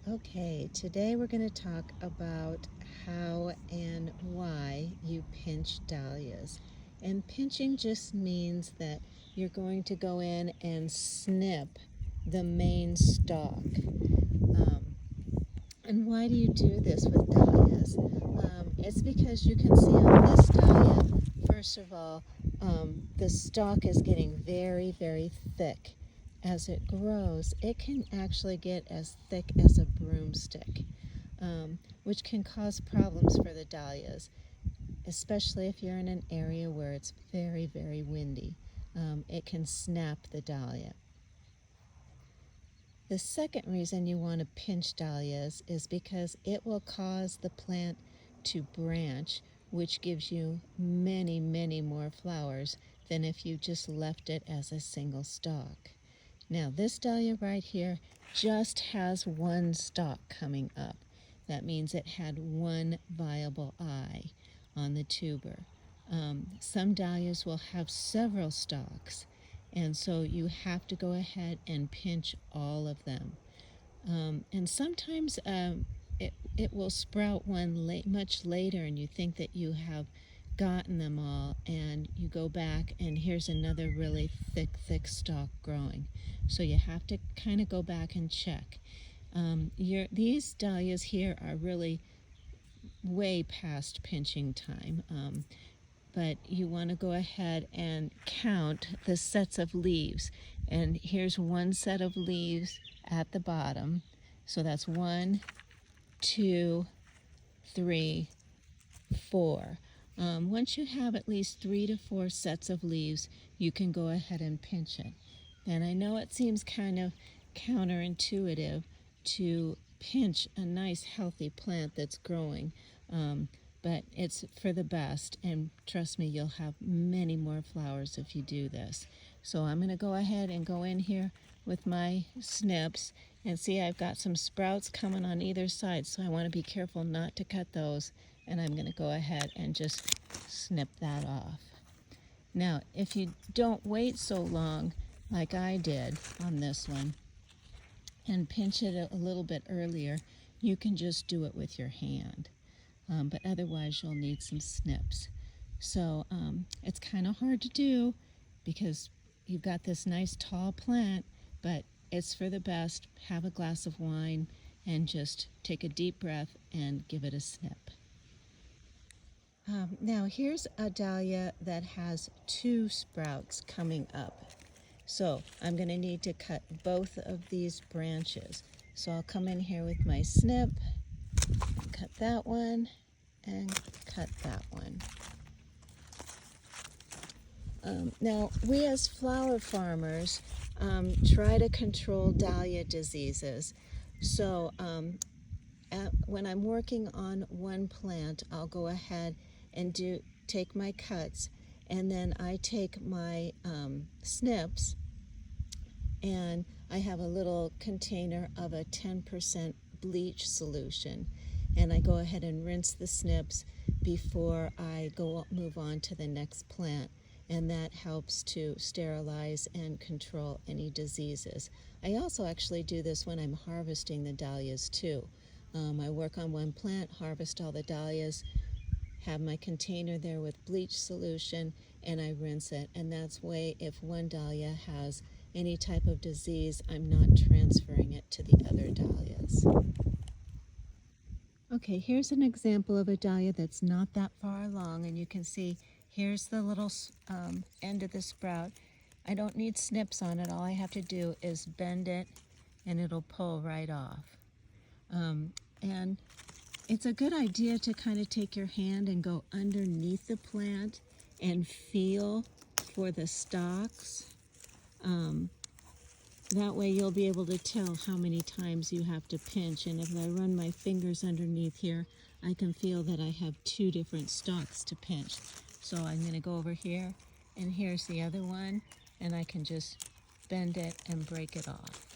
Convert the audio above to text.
Okay, today we're going to talk about how and why you pinch dahlias. And pinching just means that you're going to go in and snip the main stalk. And why do you do this with dahlias? It's because you can see on this dahlia, first of all, the stalk is getting very, very thick. As it grows, it can actually get as thick as a broomstick, which can cause problems for the dahlias, especially if you're in an area where it's very, very windy. It can snap the dahlia. The second reason you want to pinch dahlias is because it will cause the plant to branch, which gives you many, many more flowers than if you just left it as a single stalk. Now, this dahlia right here just has one stalk coming up. That means it had one viable eye on the tuber. Some dahlias will have several stalks, and so you have to go ahead and pinch all of them. And sometimes it will sprout one much later, and you think that you have gotten them all, and you go back and here's another really thick stalk growing. So you have to kind of go back and check. These dahlias here are really way past pinching time, but you want to go ahead and count the sets of leaves. And here's one set of leaves at the bottom. So that's 1, 2, 3, 4. Once you have at least 3 to 4 sets of leaves, you can go ahead and pinch it. And I know it seems kind of counterintuitive to pinch a nice healthy plant that's growing, but it's for the best, and trust me, you'll have many more flowers if you do this. So I'm going to go ahead and go in here with my snips, and see I've got some sprouts coming on either side, so I want to be careful not to cut those, and I'm going to go ahead and just snip that off. Now, if you don't wait so long like I did on this one and pinch it a little bit earlier, you can just do it with your hand. But otherwise you'll need some snips. So it's kind of hard to do because you've got this nice tall plant, but it's for the best. Have a glass of wine and just take a deep breath and give it a snip. Now here's a dahlia that has 2 sprouts coming up. So I'm going to need to cut both of these branches. So I'll come in here with my snip, cut that one, and cut that one. Now, we as flower farmers try to control dahlia diseases. So when I'm working on one plant, I'll go ahead and take my cuts, and then I take my snips, and I have a little container of a 10% bleach solution, and I go ahead and rinse the snips before I move on to the next plant, and that helps to sterilize and control any diseases. I also actually do this when I'm harvesting the dahlias too. I work on one plant, harvest all the dahlias, have my container there with bleach solution, and I rinse it, and that's way if one dahlia has any type of disease, I'm not transferring it to the other dahlias. Okay, here's an example of a dahlia that's not that far along, and you can see here's the little end of the sprout. I don't need snips on it. All I have to do is bend it and it'll pull right off. And it's a good idea to kind of take your hand and go underneath the plant and feel for the stalks. That way you'll be able to tell how many times you have to pinch. And if I run my fingers underneath here, I can feel that I have 2 different stalks to pinch. So I'm going to go over here, and here's the other one, and I can just bend it and break it off.